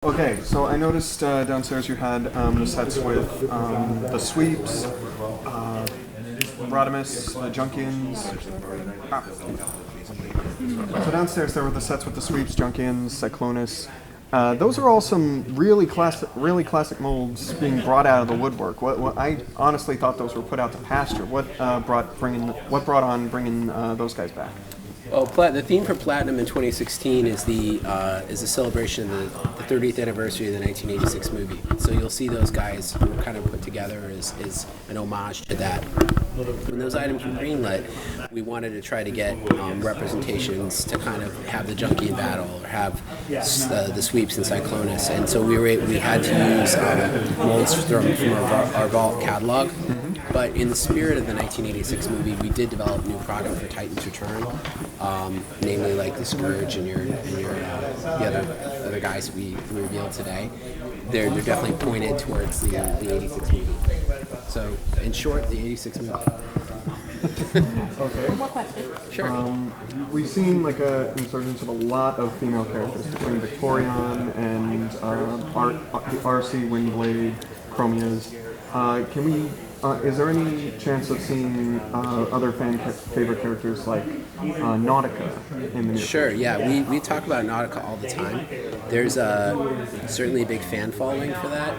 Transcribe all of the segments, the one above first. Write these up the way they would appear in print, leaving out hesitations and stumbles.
Okay, so I noticed downstairs you had the sets with the sweeps, Rodimus, the Junkians. Ah. So downstairs there were the sets with the sweeps, Junkians, Cyclonus. Those are all some really classic molds being brought out of the woodwork. What I honestly thought those were put out to pasture. What brought on bringing those guys back? Well, the theme for Platinum in 2016 is the celebration of the 30th anniversary of the 1986 movie. So you'll see those guys kind of put together as an homage to that. When those items were greenlit, we wanted to try to get representations to kind of have the Junkie battle or have the sweeps and Cyclonus, and so we had to use molds from our Vault catalog. But in the spirit of the 1986 movie, we did develop new product for Titan's Return, namely like the Scourge and the other guys that we revealed today. They're definitely pointed towards the 86 movie. So, in short, the 86 movie. Okay. One more question. Sure. We've seen like a insurgence of a lot of female characters between Victorion and the RC Windblade, Chromias. Is there any chance of seeing other favorite characters like Nautica in the near Sure, future? yeah. We talk about Nautica all the time. There's certainly a big fan following for that.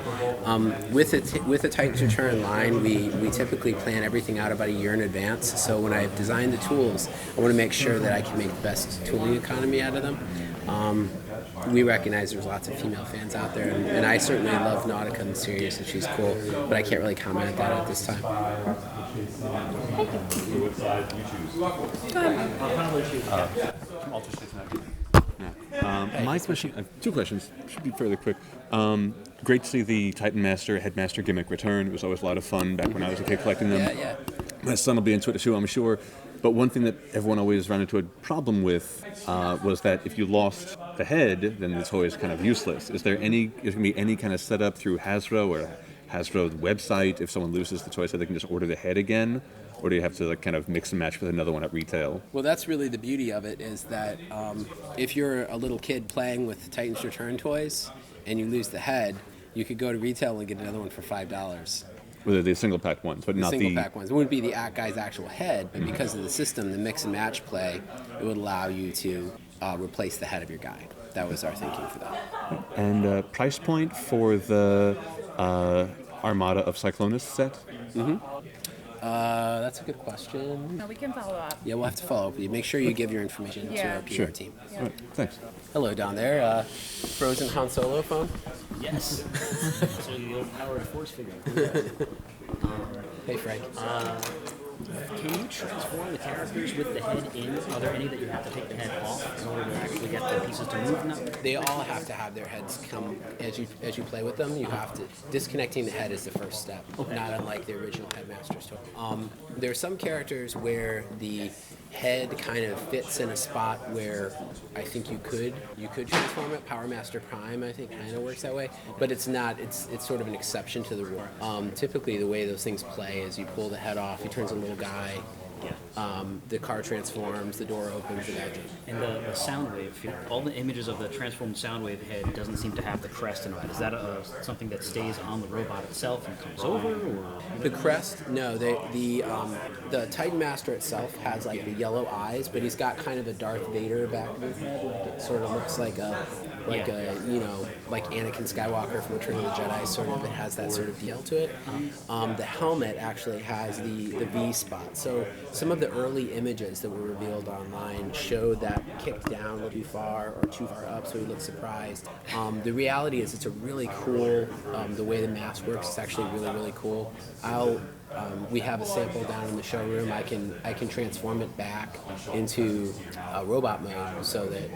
With the Titan's Return line, we typically plan everything out about a year in advance. So when I design the tools, I want to make sure that I can make the best tooling economy out of them. We recognize there's lots of female fans out there, and I certainly love Nautica in the series, and she's cool, but I can't really comment on that at this time. My question, two questions, should be fairly quick. Great to see the Titan Master, Headmaster gimmick return. It was always a lot of fun back when I was a kid collecting them. Yeah. My son will be into it too, I'm sure. But one thing that everyone always ran into a problem with was that if you lost the head, then the toy is kind of useless. Is there going to be any kind of setup through Hasbro or Hasbro's website if someone loses the toy so they can just order the head again? Or do you have to kind of mix and match with another one at retail? Well, that's really the beauty of it, is that if you're a little kid playing with Titan's Return toys and you lose the head, you could go to retail and get another one for $5. Well, they're the single-pack ones, but not the... single-pack ones. It wouldn't be the guy's actual head, but because of the system, the mix-and-match play, it would allow you to replace the head of your guy. That was our thinking for that. And price point for the Armada of Cyclonus set? That's a good question. No, we can follow up. Yeah, we'll have to follow up with you. Make sure you give your information to our PR team. Yeah. All right, thanks. Hello down there. Frozen Han Solo phone? Yes. So you'll power a force figure. Hey, Frank. Can you transform the characters with the head in? Are there any that you have to take the head off in order to actually get the pieces to move? No. They all have to have their heads come as you play with them. You have to disconnecting the head is the first step. Okay. Not unlike the original Headmaster's toy. There are some characters where the head kind of fits in a spot where I think you could transform it. Power Master Prime, I think, kind of works that way, but it's not. It's sort of an exception to the rule. Typically, the way those things play is you pull the head off, he turns a little guy. The car transforms, the door opens, And the Soundwave, all the images of the transformed Soundwave head doesn't seem to have the crest and all that. Is that something that stays on the robot itself and comes over, or? The crest, no. The Titan Master itself has like the yellow eyes, but he's got kind of a Darth Vader back of his head. It sort of looks like like Anakin Skywalker from Return of the Jedi. Sort of, it has that sort of deal to it. The helmet actually has the V spot. So some of the early images that were revealed online showed that kicked down a little too far or too far up, so he looked surprised. The reality is it's a really cool, the way the mask works, it's actually really cool. We have a sample down in the showroom. I can transform it back into robot mode so that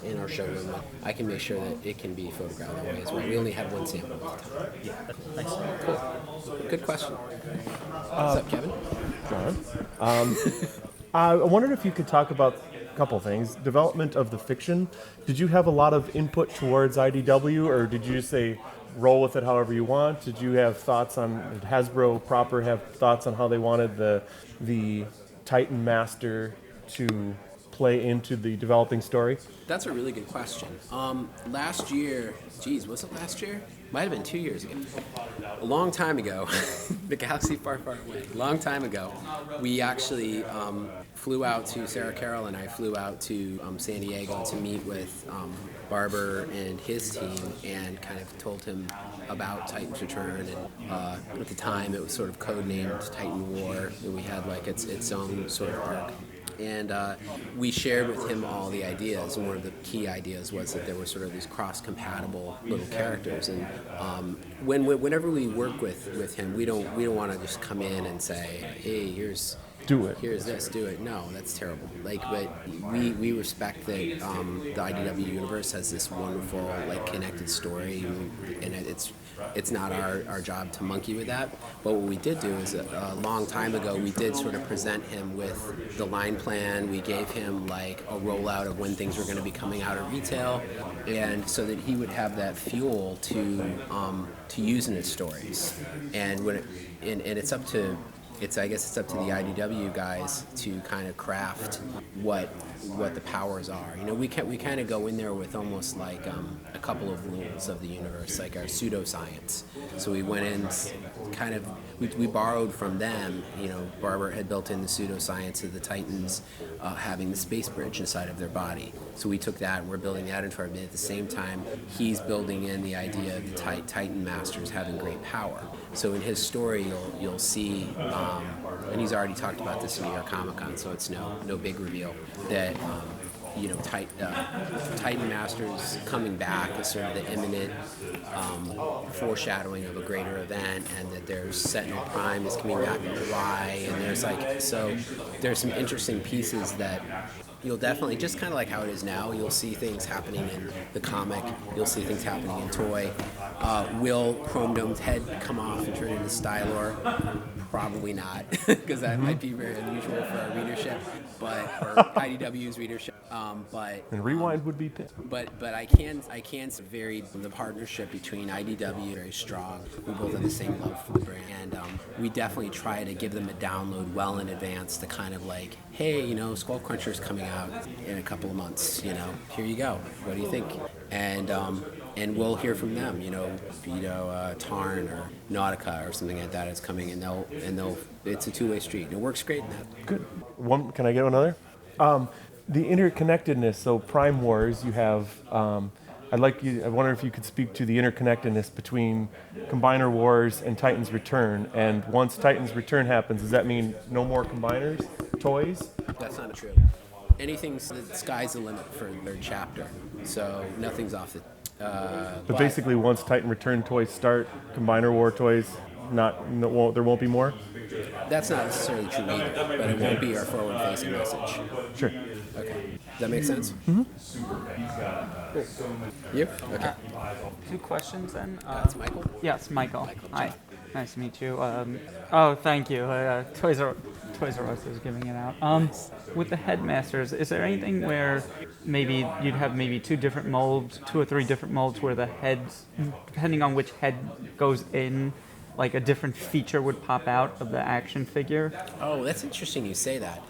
in our showroom I can make sure that it can be photographed that way as well. We only have one sample at the time. Yeah, thanks. Cool. Good question. What's up, Kevin? John. I wondered if you could talk about a couple things. Development of the fiction. Did you have a lot of input towards IDW, or did you just say roll with it however you want? Did you have thoughts on, did Hasbro proper have thoughts on how they wanted the Titan Master to play into the developing story? That's a really good question. Last year, was it last year? Might have been 2 years ago. A long time ago, the galaxy far, far away. A long time ago, we actually flew out to, Sarah Carroll and I flew out to San Diego to meet with Barber and his team and kind of told him about Titan's Return. And at the time, it was sort of codenamed Titan War, and we had like its own sort of arc. And we shared with him all the ideas, and one of the key ideas was that there were sort of these cross-compatible little characters. And whenever we work with him, we don't want to just come in and say, hey, here's this, do it. No, that's terrible. But we respect that the IDW universe has this wonderful connected story, and it's not our job to monkey with that. But what we did do is a long time ago, we did sort of present him with the line plan. We gave him a rollout of when things were going to be coming out of retail, and so that he would have that fuel to use in his stories. And it's up to. I guess it's up to the IDW guys to kind of craft what the powers are. We kind of go in there with almost like a couple of rules of the universe, like our pseudoscience. So we went in kind of, we borrowed from them. Barber had built in the pseudoscience of the Titans having the space bridge inside of their body. So we took that and we're building that into our bit. At the same time, he's building in the idea of the Titan Masters having great power. So in his story, you'll see, and he's already talked about this in New York Comic Con, so it's no big reveal, that Titan Masters coming back is sort of the imminent foreshadowing of a greater event, and that there's Sentinel Prime is coming back in Hawaii, and there's some interesting pieces that you'll definitely, just kind of like how it is now, you'll see things happening in the comic, you'll see things happening in toy. Will Chrome Dome's head come off and turn into Stylor? Probably not, because that might be very unusual for our readership, or IDW's readership. And Rewind would be pissed. But I can the partnership between IDW very strong. We both have the same love for the brand, and we definitely try to give them a download well in advance to kind of hey, Skull Cruncher's coming out in a couple of months. Here you go. What do you think? And we'll hear from them. Tarn or Nautica or something like that is coming, and they'll. It's a two-way street. It works great in that. Good. Can I get another? The interconnectedness. So Prime Wars, you have. I wonder if you could speak to the interconnectedness between Combiner Wars and Titan's Return. And once Titan's Return happens, does that mean no more Combiners toys? That's not true. The sky's the limit for their chapter. So nothing's off the. But basically, once Titan Return toys start, Combiner War toys, there won't be more? That's not necessarily true either, but it won't be our forward-facing message. Sure. Okay. Does that make sense? Mm-hmm. You? Okay. 2 questions then. That's Michael? Yes, Michael. Hi. Nice to meet you. Thank you. Toys R Us is giving it out. With the Headmasters, is there anything where maybe you'd have 2 different molds, 2 or 3 different molds where the heads, depending on which head goes in, a different feature would pop out of the action figure? Oh, that's interesting you say that.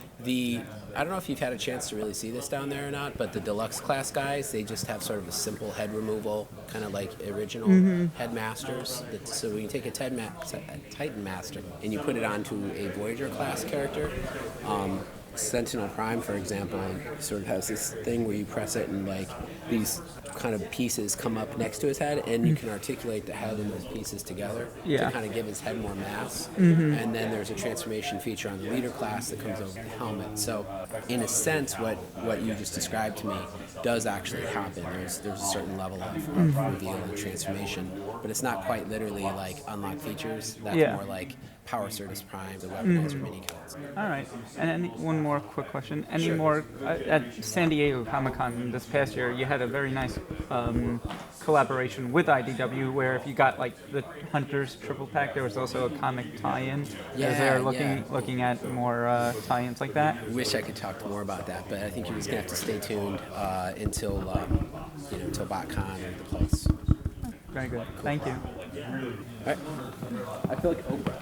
I don't know if you've had a chance to really see this down there or not, but the deluxe class guys, they just have sort of a simple head removal, kind of like original Headmasters. So when you take a Titan Master and you put it onto a Voyager class character, Sentinel Prime, for example, sort of has this thing where you press it and these kind of pieces come up next to his head, and you can articulate the head and those pieces together to kind of give his head more mass. And then there's a transformation feature on the leader class that comes over the helmet. So in a sense, what you just described to me does actually happen. There's a certain level of reveal and transformation, but it's not quite literally unlock features. That's more like Power Certus Prime, the weaponizer mini codes. All right. And then one more quick question. Any more, at San Diego Comic-Con this past year, you had a very nice collaboration with IDW where if you got the Hunters triple pack, there was also a comic tie-in. Is there looking at more tie-ins like that? I wish I could talk more about that, but I think you're just going to have to stay tuned until BotCon or the Pulse. Very good. Thank you. All right. I feel like Oprah.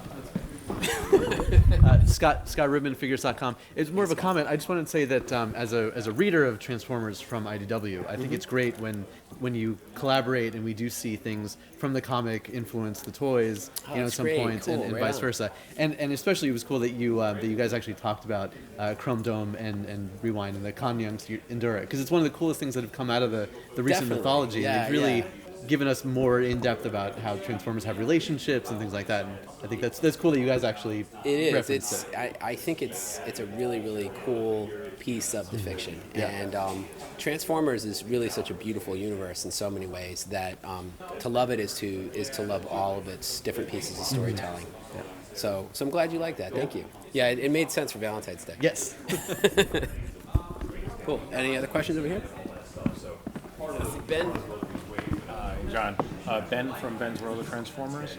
Scott Rubin, Figures.com. It's more of a comment. I just wanted to say that as a reader of Transformers from IDW, I think it's great when you collaborate and we do see things from the comic influence the toys, at some point, Cool. and Right vice on. versa. And especially it was cool that you guys actually talked about Chrome Dome and Rewind and the Con Young's Endura, because it's one of the coolest things that have come out of the recent Definitely. mythology. Yeah, and they've really yeah. given us more in depth about how Transformers have relationships and things like that. And I think that's cool that you guys actually It is. referenced It's. it. I think it's a really really cool piece of the fiction, Yeah. and Transformers is really such a beautiful universe in so many ways that to love it is to love all of its different pieces of storytelling. So I'm glad you like that. Thank you. Yeah, it made sense for Valentine's Day. Yes. Cool. Any other questions over here? Ben. John, Ben from Ben's World of Transformers.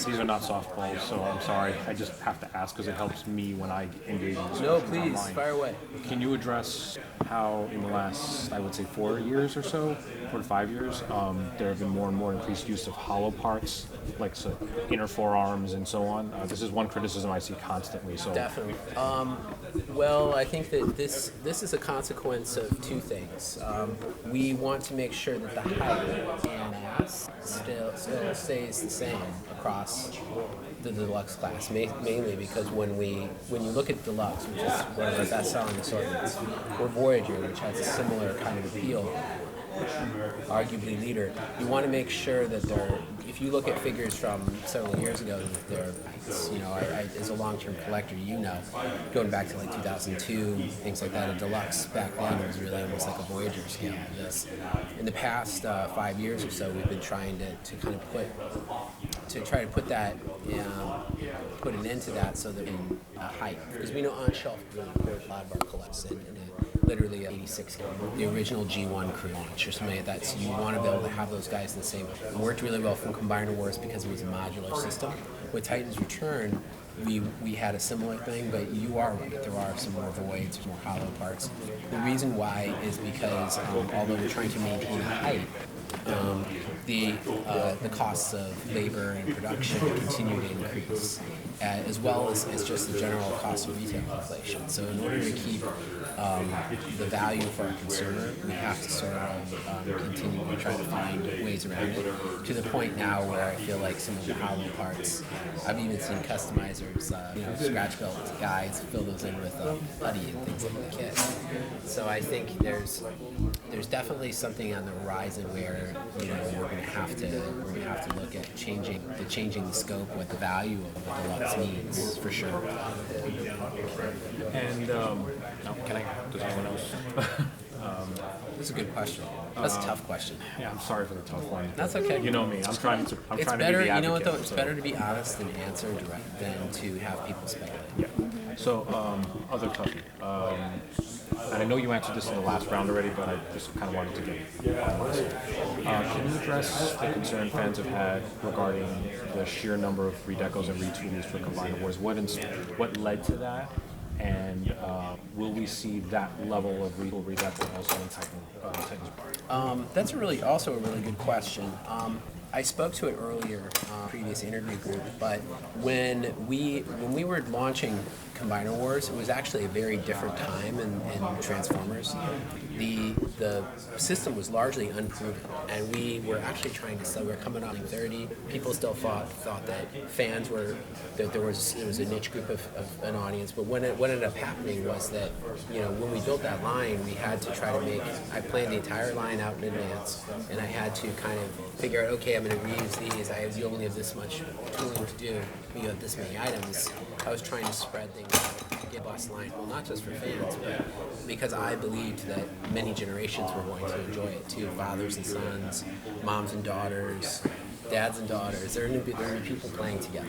These are not softballs, so I'm sorry. I just have to ask because it helps me when I engage in discussions No, please online. fire away. Can you address how in the last, I would say, 4 years or so, 4 to 5 years, there have been more and more increased use of hollow parts, like inner forearms and so on? This is one criticism I see constantly. So Definitely. Well, I think that this is a consequence of two things. We want to make sure that the height and mass still stays the same across the deluxe class, mainly because when you look at deluxe, which is one of our best-selling assortments, or Voyager, which has a similar kind of appeal, arguably leader, you want to make sure that if you look at figures from several years ago, they're, as a long-term collector, going back to like 2002, things like that, a deluxe back then was really almost like a Voyager scale. In the past 5 years or so, we've been trying to kind of put that, put an end to that so that in height, because we know on shelf really a lot of our collects and literally 86, the original G1 crew launch or something like that. So you want to be able to have those guys in the same. It worked really well from Combiner Wars because it was a modular system. With Titan's Return, we had a similar thing, but you are right. There are some more voids, more hollow parts. The reason why is because although we're trying to maintain height, the costs of labor and production continue to increase, as well as just the general cost of retail inflation. So in order to keep the value for our consumer, we have to sort of continue to try to find ways around it, to the point now where I feel like some of the hollow parts, I've even seen customizers, scratch belt guys fill those in with putty and things like the kit. So I think there's definitely something on the horizon where we're going to have to look at changing the scope, what the value of the deluxe means, for sure. And does anyone else? That's a good question. That's a tough question. Yeah, I'm sorry for the tough one. That's okay. You know me. I'm trying to It's be better, the advocate. you know what though? It's so- better to be honest and answer direct than to have people speculate. Yeah. So, other toughie. And I know you answered this in the last round already, but I just kind of wanted to get can you address the concern fans have had regarding the sheer number of redecos and retools for Combiner Wars? What led to that? And will we see that level of redeco also in Titan's Bar? That's also a really good question. I spoke to it earlier, previous interview group, but when we were launching Combiner Wars, it was actually a very different time in Transformers. The system was largely unproven, and we were actually trying to sell. We were coming on 30. People still thought that fans were that there was a niche group of an audience. But what ended up happening was that when we built that line, we had to try to make. I planned the entire line out in advance, and I had to kind of figure out, okay, I'm going to reuse these. You only have this much tooling to do. You have this many items. I was trying to spread things out to get bus line. Well, not just for fans, but because I believed that many generations were going to enjoy it too. Fathers and sons, moms and daughters, dads and daughters. There are new people playing together.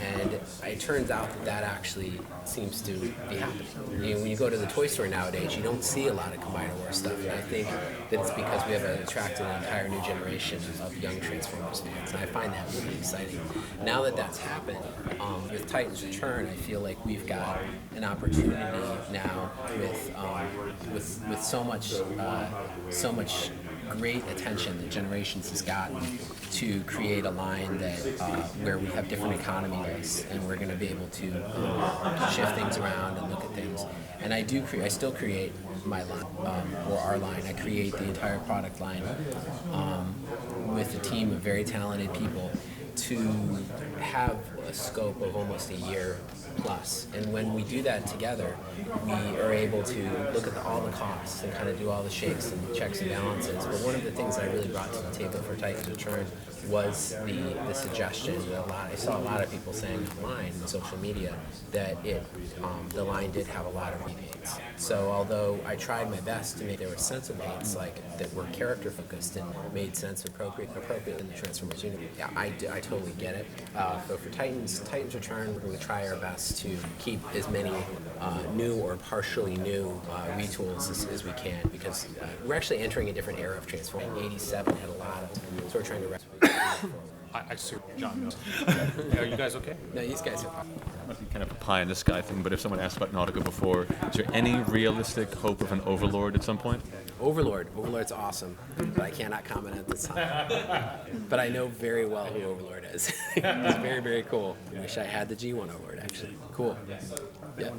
And it turns out that actually seems to be happening. When you go to the toy store nowadays, you don't see a lot of Combiner Wars stuff. And I think that it's because we have attracted an entire new generation of young Transformers fans. And I find that really exciting. Now that that's happened, with Titan's Return, I feel like we've got an opportunity now with so much great attention that Generations has gotten to create a line that where we have different economies, and we're going to be able to shift things around and look at things. And I still create my line, or our line. I create the entire product line with a team of very talented people to have a scope of almost a year plus. And when we do that together, we are able to look at all the costs and kind of do all the shakes and checks and balances. But one of the things I really brought to the table for Titan's Return was the suggestion that I saw a lot of people saying online in social media that the line did have a lot of repaints. So although I tried my best to make there were sensible paints like that were character focused and made sense appropriate in the Transformers universe, yeah, I totally get it. So for Titan's Return, we're going to try our best to keep as many new or partially new retools as we can, because we're actually entering a different era of Transformers. 87 had a lot of, so we're trying to I see John knows. Are you guys okay? No, these guys are. Might be kind of a pie in the sky thing, but if someone asked about Nautica before, is there any realistic hope of an Overlord at some point? Overlord's awesome, but I cannot comment at this time. But I know very well who Overlord is. He's very, very cool. I wish I had the G1 Overlord, actually. Cool. Yeah.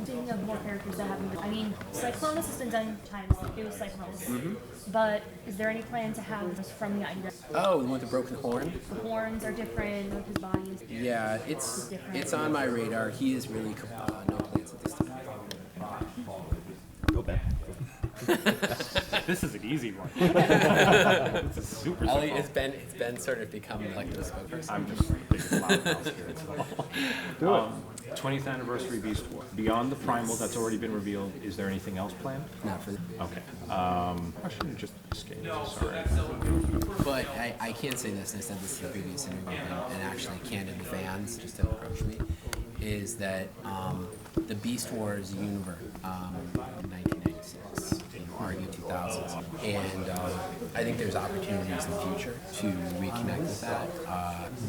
Thinking of more characters that haven't been, I mean, Cyclonus has been done times. It was Cyclonus. But is there any plan to have this from the idea? Oh, the one with the broken horn? The horns are different, his body is different. Yeah, it's on my radar. He is really no plans at this time. Go back. This is an easy one. This is super simple. Ellie, it's been sort of become like the spokesperson. I'm just thinking loud house here. It's all. 20th anniversary Beast War. Beyond the primal that's already been revealed, is there anything else planned? Not for Okay. Question just escaped. Sorry. But I can say this, and I said this in the previous interview, and actually candid fans just have approached me, is that the Beast Wars universe in 1996, argue 2000s, and I think there's opportunities in the future to reconnect with that.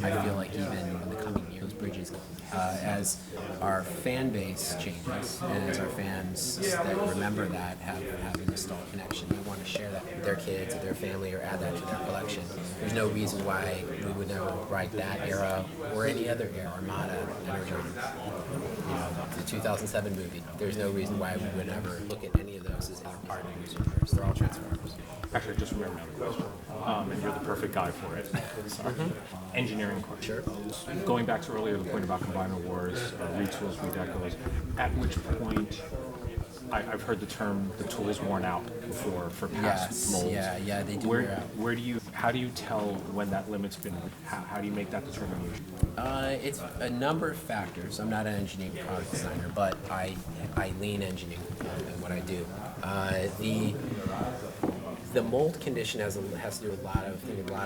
I feel like even in the coming years, bridges, as our fan base changes, and as our fans that remember that have a nostalgic connection, they want to share that with their kids or their family or add that to their collection. There's no reason why we would never write that era or any other era, Armada, Energon, the 2007 movie. There's no reason why we would ever look at any of those as either part of the universe. They're all Transformers. Actually, I just remembered another question. And you're the perfect guy for it. Sorry. Engineering question. Sure. Going back to earlier, the point about combiner wars, retools, redecos, at which point, I've heard the term the tool is worn out before for past molds. Yeah, they do wear out. How do you tell when that limit's been, how do you make that determination? It's a number of factors. I'm not an engineering product designer, but I lean engineering in what I do. The mold condition has to do with a lot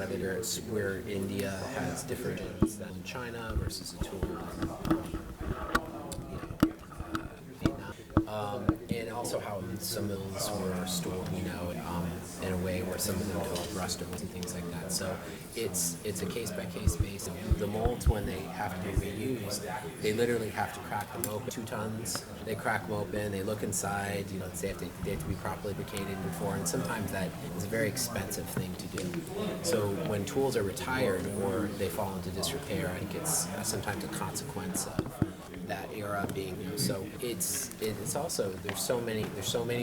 of it is where India has different than China versus a tool Vietnam. And also how some mills were stored, in a way where some of them develop rust and things like that. So it's a case-by-case basis. The molds, when they have to be reused, they literally have to crack them open. 2 tons, they crack them open, they look inside, they have to be properly lubricated before, and sometimes that is a very expensive thing to do. So when tools are retired or they fall into disrepair, I think it's sometimes a consequence of that era being new. So it's also there's so many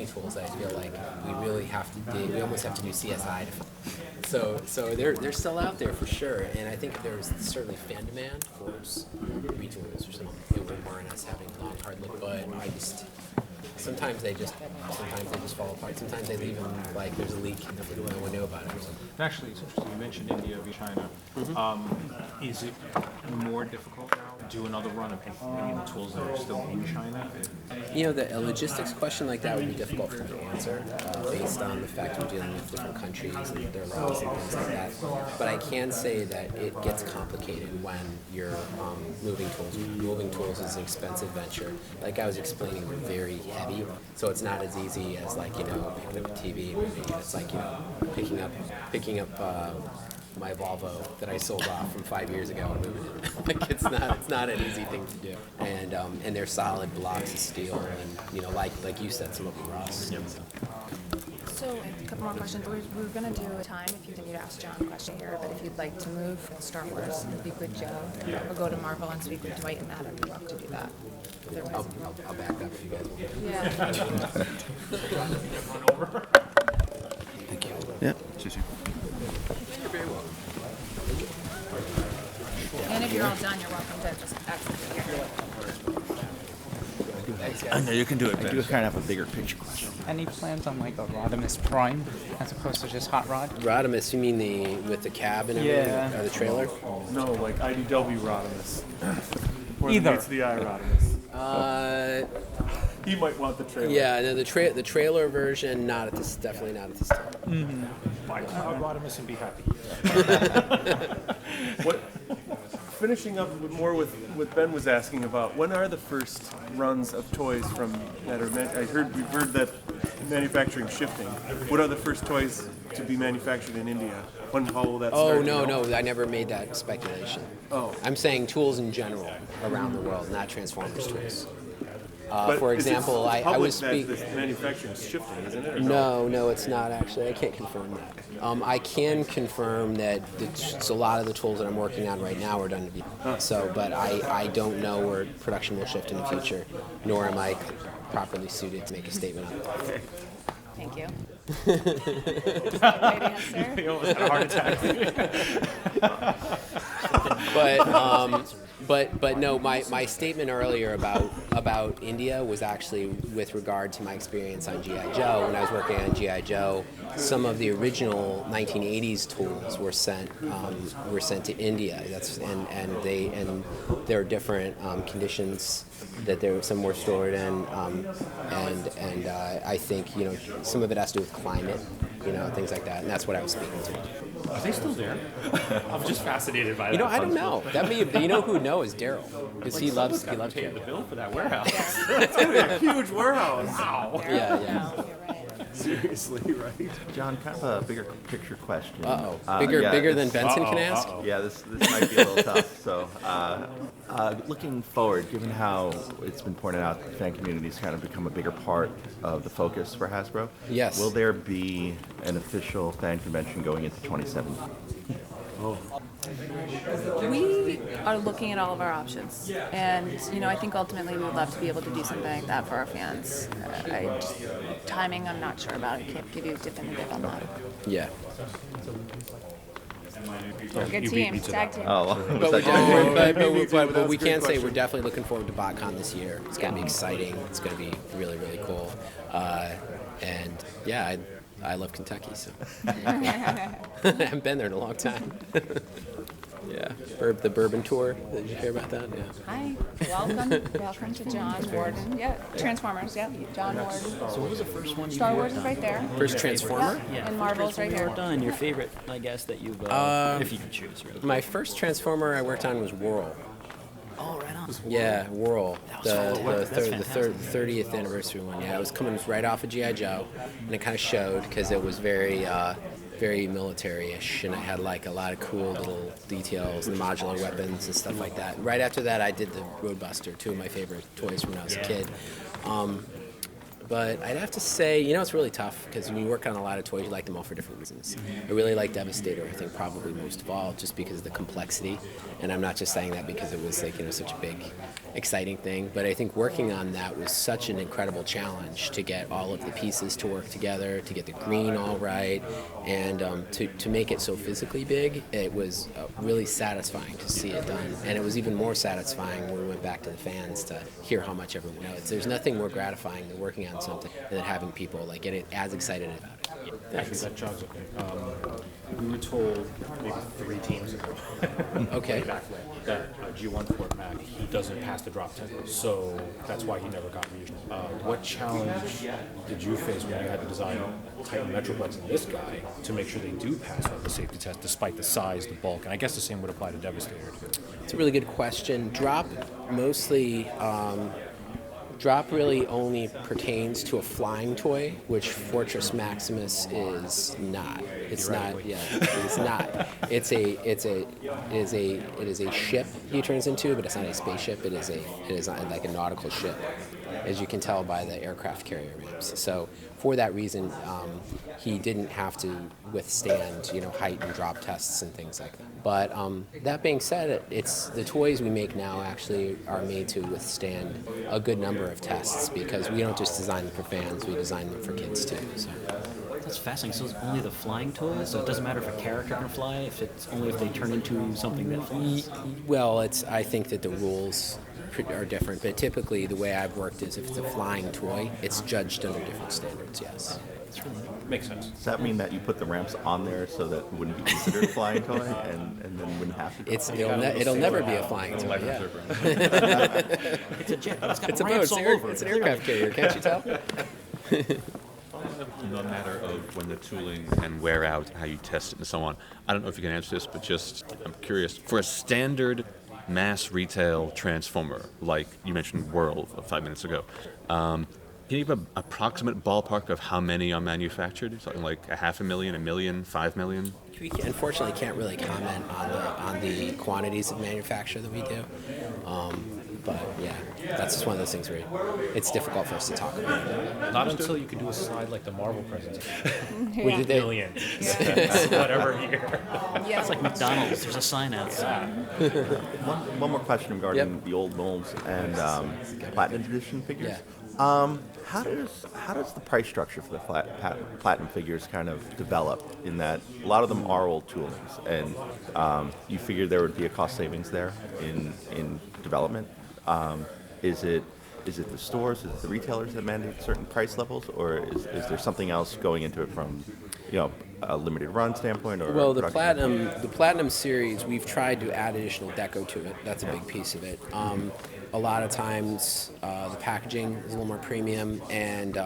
tools that I feel like we almost have to do CSI to so they're still out there for sure, and I think there's certainly fan demand for retools or something. It would warrant us having a long hard look, but sometimes they just fall apart. Sometimes they leave them like there's a leak and no one knew about it. Actually, it's interesting. You mentioned India v. China. Is it more difficult now to do another run of any of the tools that are still in China? A logistics question like that would be difficult for me to answer based on the fact we're dealing with different countries and their laws and things like that. But I can say that it gets complicated when you're moving tools. Moving tools is an expensive venture. Like I was explaining, they're very heavy, so it's not as easy as picking up a TV movie. It's like picking up my Volvo that I sold off from 5 years ago and moving it. Like it's not an easy thing to do. And they're solid blocks of steel, and like you said, some of them rust. So, a couple more questions. We're going to do a time if you continue to ask John a question here, but if you'd like to move from Star Wars and speak with Joe, or go to Marvel and speak with Dwight and Matt, I'd love to do that. I'll back up if you guys want. Yeah. Thank you. Yeah. And if you're all done, you're welcome to just exit here. I know you can do it. I do kind of have a bigger picture question. Any plans on like a Rodimus Prime as opposed to just Hot Rod? Rodimus, you mean with the cab and everything? Yeah. The trailer? No, like IDW Rodimus. Or Either. Meets the Eye Rodimus. He might want the trailer. Yeah, no, the trailer version, definitely not at this time. Buy Cloud Rodimus and be happy. What? Finishing up with more with what Ben was asking about, when are the first runs of toys from that are we've heard that manufacturing shifting. What are the first toys to be manufactured in India? How will that start? Oh, no, I never made that speculation. Oh. I'm saying tools in general around the world, not Transformers tools. But For example, I was speaking. speaking. Manufacturing is shifting, isn't it? Or No, it's not actually. I can't confirm that. I can confirm that a lot of the tools that I'm working on right now are done to be. So, but I don't know where production will shift in the future, nor am I properly suited to make a statement on that. Okay. Thank you. Right answer. You almost had a heart attack. But no, my statement earlier about India was actually with regard to my experience on G.I. Joe. When I was working on G.I. Joe, some of the original 1980s tools were sent to India. And there are different conditions that some were stored in, and I think some of it has to do with climate, things like that, and that's what I was speaking to. Are they still there? I'm just fascinated by that. I don't know. That may who knows Daryl, because he loves paying the Joe. bill for that warehouse. It's gonna be a huge warehouse. Wow. Yeah. Seriously, right? John, kind of a bigger picture question. Bigger than Benson can ask. Yeah, this might be a little tough. So, looking forward, given how it's been pointed out, the fan community's kind of become a bigger part of the focus for Hasbro. Yes. Will there be an official fan convention going into 2017? We are looking at all of our options, and I think ultimately we would love to be able to do something like that for our fans. Timing, I'm not sure about. I can't give you a definitive on that. Yeah. Good team, tag team. But we can say we're definitely looking forward to BotCon this year. It's going to be exciting. It's going to be really, really cool. And yeah, I love Kentucky, so I haven't been there in a long time. Yeah, the bourbon tour. Did you hear about that? Yeah. Hi, welcome to John Warden. Yeah, Transformers. Yeah, John Warden. So what was the first one you Star worked Wars is on? right there. First Transformer? Yeah, And Marvel's right here. Done. Your favorite, I guess, that you've, if you could choose, really. My first Transformer I worked on was Whirl. Oh, right on. Yeah, Whirl. The fantastic. 30th anniversary one. Yeah, it was coming right off of G.I. Joe, and it kind of showed because it was very military-ish, and it had like a lot of cool little details, and modular weapons and stuff like that. Right after that, I did the Roadbuster, two of my favorite toys when I was a kid. But I'd have to say, it's really tough because when you work on a lot of toys, you like them all for different reasons. I really like Devastator, I think probably most of all, just because of the complexity. And I'm not just saying that because it was like, such a big, exciting thing. But I think working on that was such an incredible challenge to get all of the pieces to work together, to get the green all right, and to make it so physically big. It was really satisfying to see it done. And it was even more satisfying when we went back to the fans to hear how much everyone knows. There's nothing more gratifying than working on something than having people get as excited about it. Actually, that jogs with me. We were told maybe 3 teams ago, Okay. way back when, that G1 Fort Mac, he doesn't pass the drop test, so that's why he never got reissued. What challenge did you face when you had to design Titan Metroplex and this guy to make sure they do pass all the safety tests despite the size, the bulk, and I guess the same would apply to Devastator too? It's a really good question. Drop really only pertains to a flying toy, which Fortress Maximus is not. It's not. Yeah, it's not. It is a ship he turns into, but it's not a spaceship. It is like a nautical ship, as you can tell by the aircraft carrier ramps. So for that reason, he didn't have to withstand height and drop tests and things like that. But that being said, it's the toys we make now actually are made to withstand a good number of tests, because we don't just design them for fans, we design them for kids too. So. That's fascinating. So it's only the flying toys? So it doesn't matter if a character can fly, if it's only if they turn into something that flies? Well, I think that the rules are different, but typically the way I've worked is if it's a flying toy, it's judged under different standards, yes. Makes sense. Does that mean that you put the ramps on there so that it wouldn't be considered a flying toy and then wouldn't have to? It'll never be a flying toy. Yeah. It's a jet. It's got It's a boat. ramps all over. It's an aircraft carrier. Can't you tell? No matter of when the tooling and wear out, how you test it and so on. I don't know if you can answer this, but just I'm curious. For a standard mass retail transformer, like you mentioned World 5 minutes ago, can you give an approximate ballpark of how many are manufactured? Something like 500,000, 1 million, 5 million? We unfortunately can't really comment on the quantities of manufacture that we do. But yeah, that's just one of those things where it's difficult for us to talk about. Not until you can do a slide like the Marvel presentation. We did that. Million. Whatever year. Yeah. It's like McDonald's. There's a sign outside. One more question regarding the old molds and Platinum Edition figures. Yeah. How does the price structure for the Platinum figures kind of develop, in that a lot of them are old toolings, and you figured there would be a cost savings there in development? Is it the stores, is it the retailers that mandate certain price levels, or is there something else going into it from a limited run standpoint? Or well, the Platinum series, we've tried to add additional deco to it. That's a big piece of it. A lot of times the packaging is a little more premium, and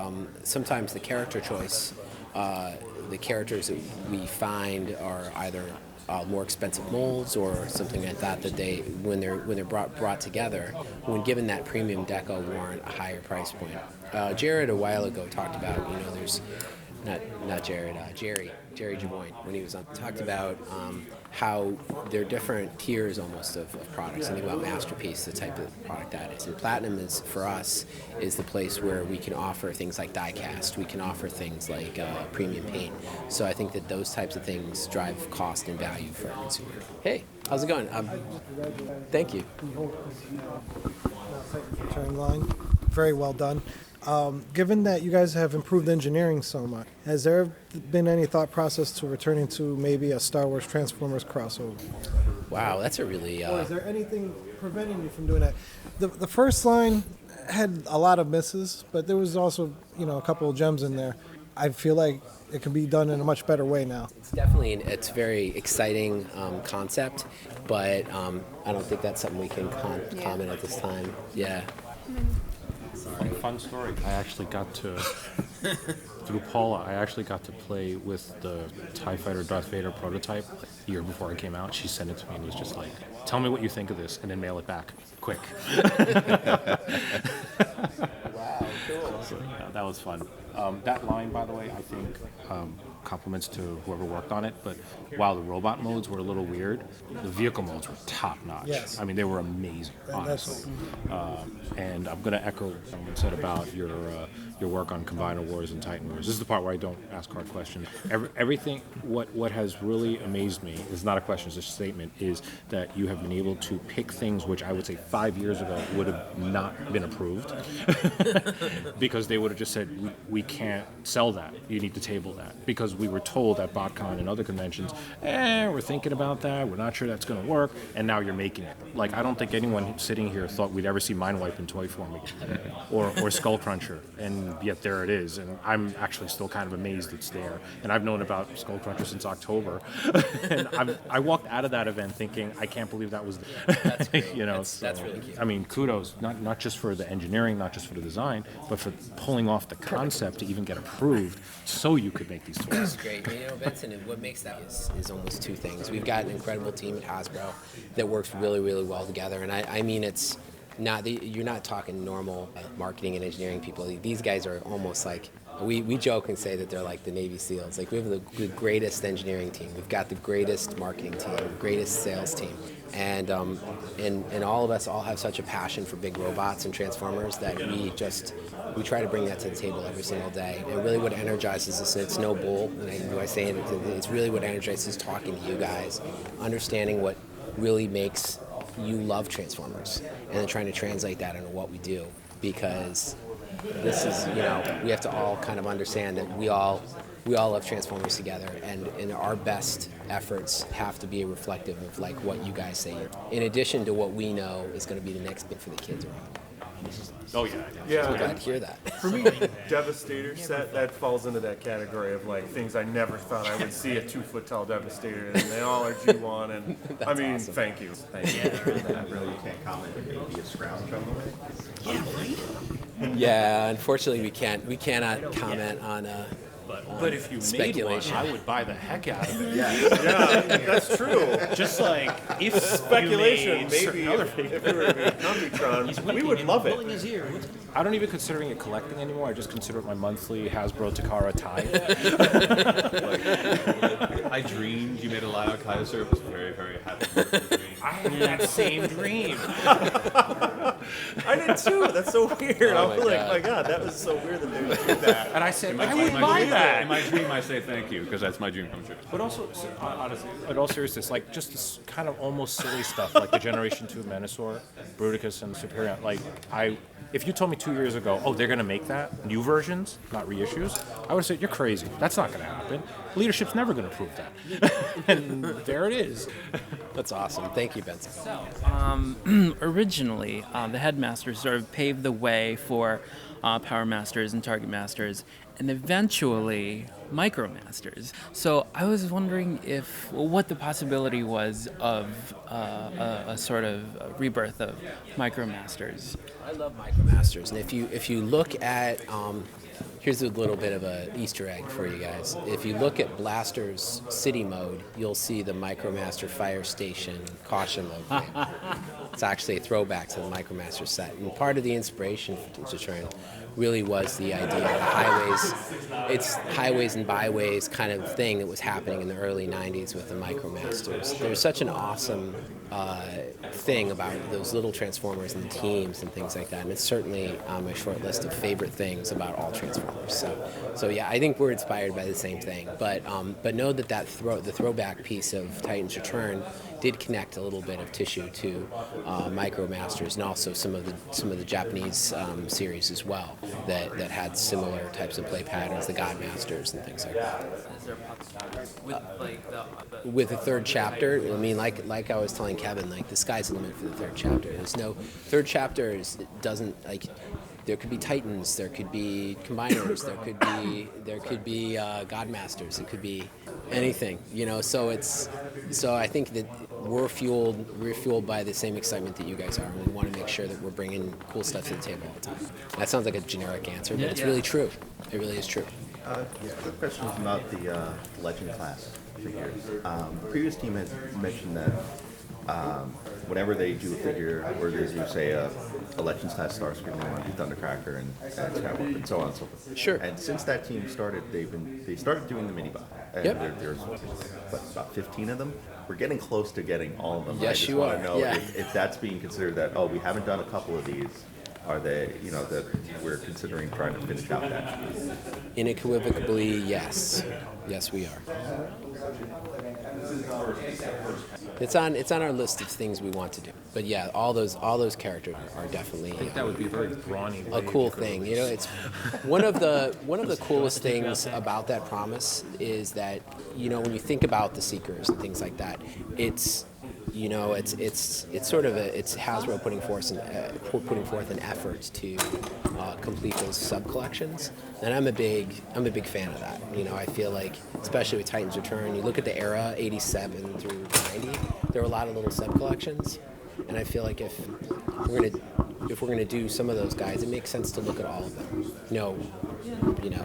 sometimes the character choice, the characters that we find are either more expensive molds or something like that, they when they're brought together, when given that premium deco, warrant a higher price point. Jared a while ago talked about, there's not Jared, Jerry Javoine, when he was on, talked about how there are different tiers almost of products. And think about Masterpiece, the type of product that is. And Platinum is, for us, is the place where we can offer things like die cast. We can offer things like premium paint. So I think that those types of things drive cost and value for our consumer. Hey, how's it going? Thank you. Turn line. Very well done. Given that you guys have improved engineering so much, has there been any thought process to returning to maybe a Star Wars Transformers crossover? Wow, that's a really... Or is there anything preventing you from doing that? The first line had a lot of misses, but there was also, a couple of gems in there. I feel like it can be done in a much better way now. It's definitely it's a very exciting concept, but I don't think that's something we can comment at this time. Yeah. Fun story. I actually got to, through Paula, I actually got to play with the TIE Fighter Darth Vader prototype a year before it came out. She sent it to me and was just like, tell me what you think of this, and then mail it back, quick. Wow, cool. So, yeah, that was fun. That line, by the way, I think compliments to whoever worked on it, but while the robot modes were a little weird, the vehicle modes were top notch. Yes. I mean, they were amazing, honestly. And I'm going to echo what someone said about your work on Combiner Wars and Titan Wars. This is the part where I don't ask hard questions. Everything, what has really amazed me, is not a question, it's a statement, is that you have been able to pick things which I would say 5 years ago would have not been approved because they would have just said, we can't sell that. You need to table that. Because we were told at BotCon and other conventions, we're thinking about that, we're not sure that's going to work, and now you're making it. Like, I don't think anyone sitting here thought we'd ever see Mindwipe in toy form again, or Skull Cruncher, and yet there it is, and I'm actually still kind of amazed it's there. And I've known about Skull Cruncher since October, and I walked out of that event thinking, I can't believe that was there. That's great. That's really cute. I mean, kudos, not just for the engineering, not just for the design, but for pulling off the concept to even get approved so you could make these toys. That's great. Benson, what makes that is almost two things. We've got an incredible team at Hasbro that works really, really well together, and I mean, it's not you're not talking normal marketing and engineering people. These guys are almost like We joke and say that they're like the Navy SEALs. Like we have the greatest engineering team. We've got the greatest marketing team, the greatest sales team, and all of us all have such a passion for big robots and transformers that we try to bring that to the table every single day. And really, what energizes us, it's no bull. And I say it's really what energizes talking to you guys, understanding what really makes you love Transformers, and then trying to translate that into what we do, because this is, we have to all kind of understand that we all love Transformers together, and our best efforts have to be reflective of like what you guys say, in addition to what we know is going to be the next bit for the kids around. Oh yeah. So glad to hear that. For me, Devastator set, that falls into that category of like things I never thought I would see a 2-foot tall Devastator, and they all are G1, and I mean, awesome. thank you. That really can't comment. Maybe a scrounge on the way. Yeah, right. Yeah, unfortunately we cannot comment on But if you made one, speculation. I would buy the heck out of it. Yeah, that's true. Just like if Speculation, you made maybe certain other if we were a Computron, we would love it. Pulling his ear. I don't even considering it collecting anymore. I just consider it my monthly Hasbro Takara tithe. I dreamed you made a Lion Kaiser. It was very, very happy. I had that same dream. I did too. That's so weird. Oh I was my like, God. my God, that was so weird that they would do that. And I said, I would buy that. In my dream, I say thank you because that's my dream come true. But also, honestly, in all seriousness, like just this kind of almost silly stuff, like the Generation 2 Menasor, Bruticus, and Superior. Like, if you told me 2 years ago, oh, they're going to make that, new versions, not reissues, I would have said, you're crazy. That's not going to happen. Leadership's never going to prove that. And there it is. That's awesome. Thank you, Benson. Originally, the headmasters sort of paved the way for Power Masters and Target Masters, and eventually Micromasters. So I was wondering what the possibility was of a sort of rebirth of Micromasters. I love Micromasters, and if you look at here's a little bit of an Easter egg for you guys. If you look at Blaster's city mode, you'll see the Micromaster Fire Station caution logo. It's actually a throwback to the Micromaster set, and part of the inspiration for Teams Return really was the idea of highways and byways kind of thing that was happening in the early 90s with the Micromasters. There's such an awesome thing about those little Transformers and the teams and things like that, and it's certainly on my short list of favorite things about all Transformers. So yeah, I think we're inspired by the same thing, but know that the throwback piece of Titans Return did connect a little bit of tissue to Micromasters, and also some of the Japanese series as well that had similar types of play patterns, the Godmasters and things like that. Is there a possibility With the third chapter, I mean, like I was telling Kevin, like the sky's the limit for the third chapter. There's no third chapter. Doesn't like. There could be Titans, there could be Combiners, there could be Godmasters, it could be anything, So I think that we're fueled by the same excitement that you guys are, and we want to make sure that we're bringing cool stuff to the table all the time. That sounds like a generic answer, but it's really true. It really is true. Quick question is about the Legend class figures. The previous team had mentioned that whenever they do a figure, or they do say a Legends class Starscream, they want to do Thundercracker and Skywalker and so on and so forth. Sure. And since that team started, they started doing the mini bot. And there's about 15 of them. We're getting close to getting all of them. Yes, I just you want are. to know Yeah. if that's being considered that, we haven't done a couple of these. Are they, that we're considering trying to finish out that? Unequivocally, yes. Yes, we are. It's on our list of things we want to do. But yeah, all those characters are definitely That would be a very brawny. a cool thing. It's one of the coolest things about that promise is that when you think about the Seekers and things like that, it's Hasbro putting forth an effort to complete those sub collections, and I'm a big fan of that. I feel like, especially with Titans Return, you look at the era '87 through '90, there were a lot of little sub collections, and I feel like if we're gonna do some of those guys, it makes sense to look at all of them.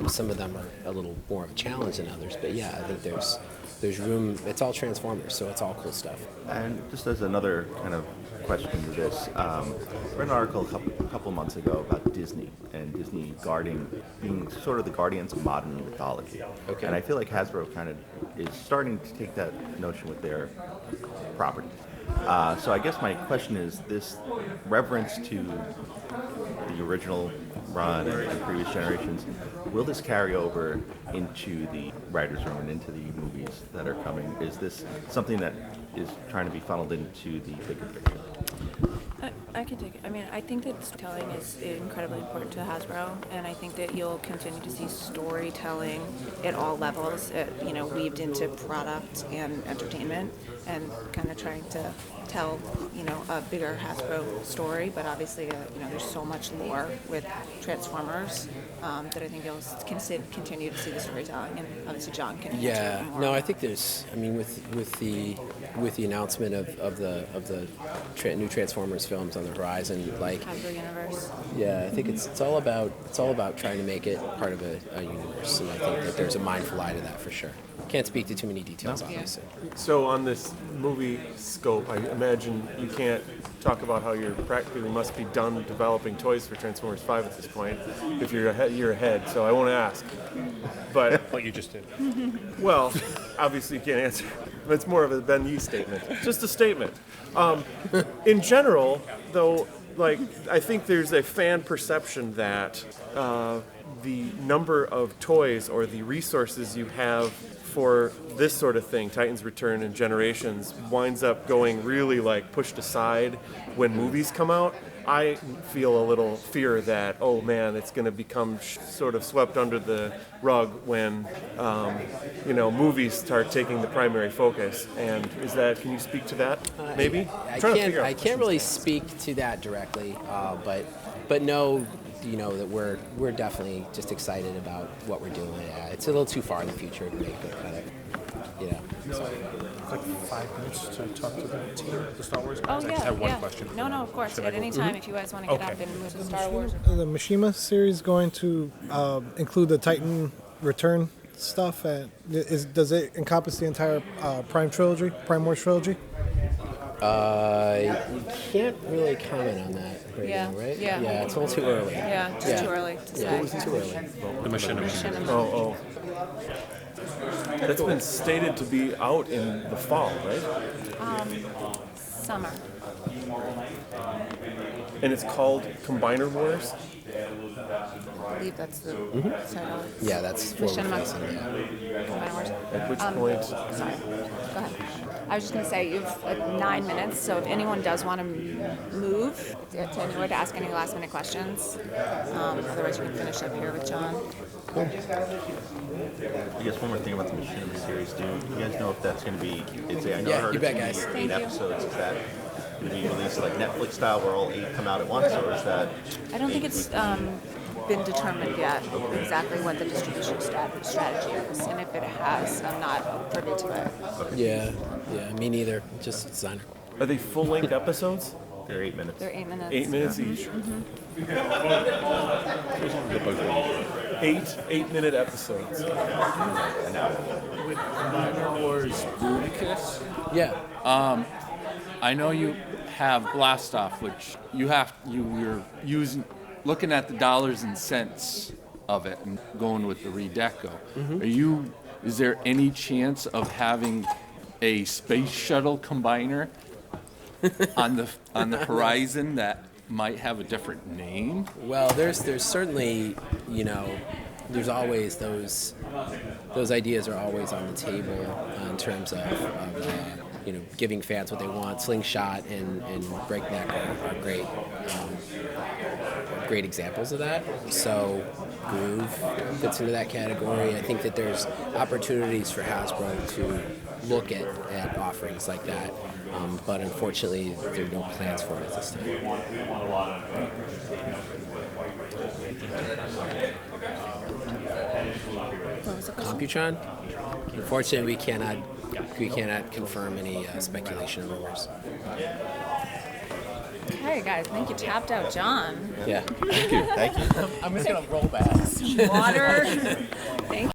Some of them are a little more of a challenge than others, but yeah, I think there's there's room. It's all Transformers, so it's all cool stuff. And just as another kind of question to this, I read an article a couple months ago about Disney and Disney being sort of the guardians of modern mythology. Okay. And I feel like Hasbro kind of is starting to take that notion with their properties. So I guess my question is this reverence to the original run and previous generations, will this carry over into the writer's room and into the movies that are coming? Is this something that is trying to be funneled into the bigger picture? I can take it. I mean, I think that storytelling is incredibly important to Hasbro, and I think that you'll continue to see storytelling at all levels, weaved into product and entertainment, and kind of trying to tell, a bigger Hasbro story. But obviously, there's so much lore with Transformers that I think you'll continue to see the storytelling, and obviously John can answer more. No, I think there's. I mean, with the announcement of the new Transformers films on the horizon, like Hasbro universe. Yeah, I think it's all about trying to make it part of a universe, and I think that there's a mindful eye to that for sure. Can't speak to too many details, obviously. So on this movie scope, I imagine you can't talk about how you're practically must be done developing toys for Transformers 5 at this point. If you're ahead, so I won't ask. But What you just did. well, obviously you can't answer. It's more of a Ben Yee statement. Just a statement. In general, though, I think there's a fan perception that the number of toys or the resources you have for this sort of thing, Titan's Return and Generations, winds up going really pushed aside when movies come out. I feel a little fear that, oh man, it's going to become sort of swept under the rug when, movies start taking the primary focus. And can you speak to that, maybe? I can't really speak to that directly, but know, that we're definitely just excited about what we're doing. It's a little too far in the future to make it kind of, Like 5 minutes to talk to the team, the Star Wars Oh guys. yeah, I just have one yeah. question. No, of course. At any time, if you guys want to get up and move to Star Wars. The Mishima series going to include the Titan Return stuff? Does it encompass the entire Prime Wars trilogy? You can't really comment on that right now, right? Yeah. It's a little too early. Yeah, just too early to say. It's too early. The Machinima. Oh. That's been stated to be out in the fall, right? Summer. And it's called Combiner Wars? I believe that's the title. Yeah, that's for Machinima. Combiner Wars. At which point... Sorry. Go ahead. I was just going to say, you have 9 minutes, so if anyone does want to move to anywhere to ask any last minute questions, otherwise we can finish up here with John. Cool. I guess one more thing about the Machinima series. Do you guys know if that's going to be? I know I heard you it's bet, going guys. to be Thank 8 you. episodes. Is that going to be released like Netflix style, where all 8 come out at once, or is that? I don't think it's been determined yet exactly what the distribution strategy is, and if it has, I'm not privy to it. Yeah, me neither. Just designer. Are they full-length episodes? They're 8 minutes. They're 8 minutes. 8 minutes each. 8-minute episodes. With Combiner Wars Bruticus, Yeah. I know you have Blastoff, which you're using, looking at the dollars and cents of it and going with the Redeco. Is there any chance of having a space shuttle combiner on the horizon that might have a different name? Well, there's certainly, there's always those ideas are always on the table in terms of giving fans what they want. Slingshot and Breakneck are great examples of that. So Groove fits into that category. I think that there's opportunities for Hasbro to look at offerings like that. But unfortunately, there are no plans for it at this time. Computron? Unfortunately, we cannot confirm any speculation or rumors. Okay, guys, I think you tapped out John. Yeah. Thank you. I'm just gonna roll back. Water. Thank